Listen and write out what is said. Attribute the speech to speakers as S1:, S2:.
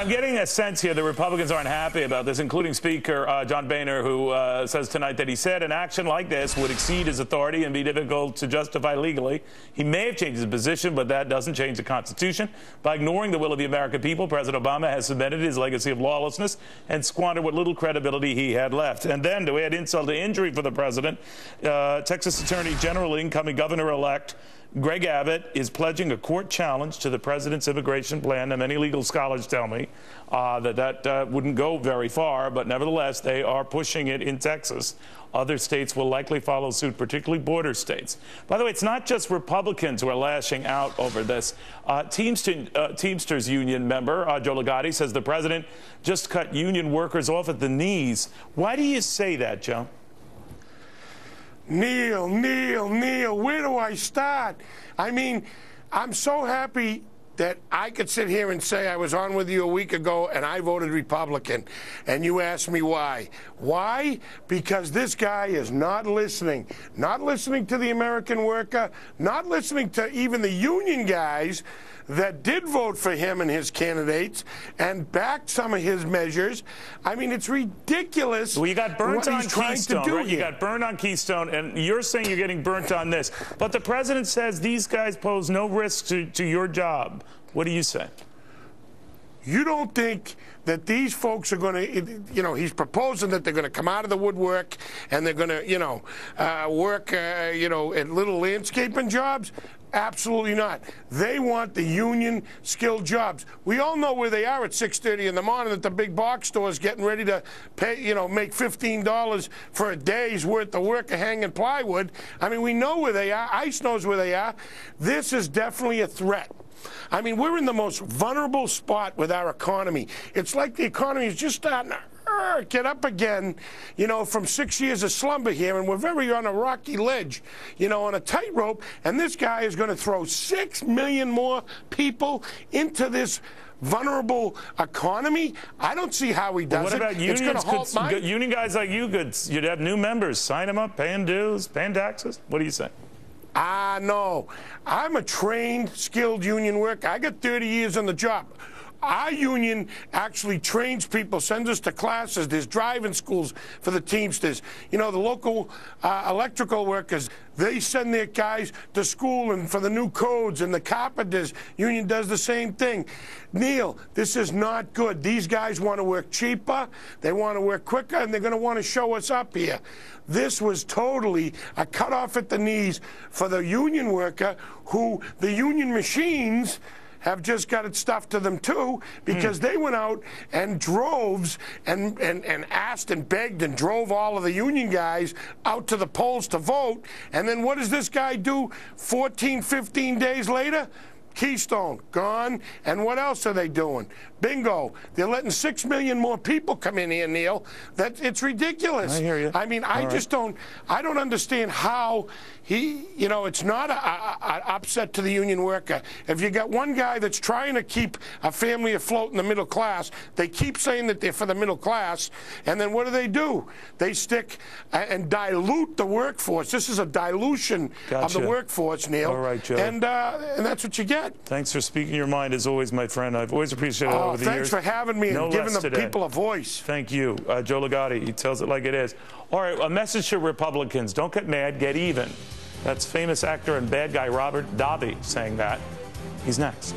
S1: getting a sense here that Republicans aren't happy about this, including Speaker John Boehner, who says tonight that he said an action like this would exceed his authority and be difficult to justify legally. He may have changed his position, but that doesn't change the Constitution. By ignoring the will of the American people, President Obama has cemented his legacy of lawlessness and squandered what little credibility he had left. And then, to add insult to injury for the president, Texas Attorney General, incoming governor-elect Greg Abbott, is pledging a court challenge to the president's immigration plan. Now, many legal scholars tell me that wouldn't go very far, but nevertheless, they are pushing it in Texas. Other states will likely follow suit, particularly border states. By the way, it's not just Republicans who are lashing out over this. Teamsters union member Joe Ligati says the president just cut union workers off at the knees. Why do you say that, Joe?
S2: Neil, where do I start? I mean, I'm so happy that I could sit here and say I was on with you a week ago and I voted Republican, and you asked me why. Why? Because this guy is not listening to the American worker, not listening to even the union guys that did vote for him and his candidates and backed some of his measures. I mean, it's ridiculous.
S1: Well, you got burnt on Keystone, right? You got burned on Keystone, and you're saying you're getting burnt on this. But the president says these guys pose no risk to your job. What do you say?
S2: You don't think that these folks are going to, he's proposing that they're going to come out of the woodwork and they're going to, work, at little landscaping jobs? Absolutely not. They want the union skilled jobs. We all know where they are at 6:30 in the morning at the big box stores getting ready to pay, make $15 for a day's worth of work of hanging plywood. I mean, we know where they are. ICE knows where they are. This is definitely a threat. I mean, we're in the most vulnerable spot with our economy. It's like the economy is just starting to get up again, from 6 years of slumber here, and we're very on a rocky ledge, on a tightrope, and this guy is going to throw 6 million more people into this vulnerable economy. I don't see how he does it.
S1: What about unions?
S2: It's going to halt
S1: union guys like you, you'd have new members, sign them up, paying dues, paying taxes? What do you say?
S2: No. I'm a trained, skilled union worker. I got 30 years on the job. Our union actually trains people, sends us to classes. There's driving schools for the Teamsters. The local electrical workers, they send their guys to school and for the new codes, and the carpenters union does the same thing. Neil, this is not good. These guys want to work cheaper, they want to work quicker, and they're going to want to show us up here. This was totally a cut off at the knees for the union worker, who the union machines have just got it stuffed to them too, because they went out and droves and asked and begged and drove all of the union guys out to the polls to vote. And then what does this guy do 14, 15 days later? Keystone, gone. And what else are they doing? Bingo. They're letting 6 million more people come in here, Neil. It's ridiculous.
S1: I hear you.
S2: I mean, I don't understand how it's not an upset to the union worker. If you got one guy that's trying to keep a family afloat in the middle class, they keep saying that they're for the middle class, and then what do? They stick and dilute the workforce. This is a dilution of the workforce, Neil.
S1: All right, Joe.
S2: And that's what you get.
S1: Thanks for speaking your mind, as always, my friend. I've always appreciated it over the years.
S2: Thanks for having me and giving the people a voice.
S1: Thank you. Joe Ligati, he tells it like it is. All right, a message to Republicans. Don't get mad, get even. That's famous actor and bad guy Robert Davi saying that. He's next.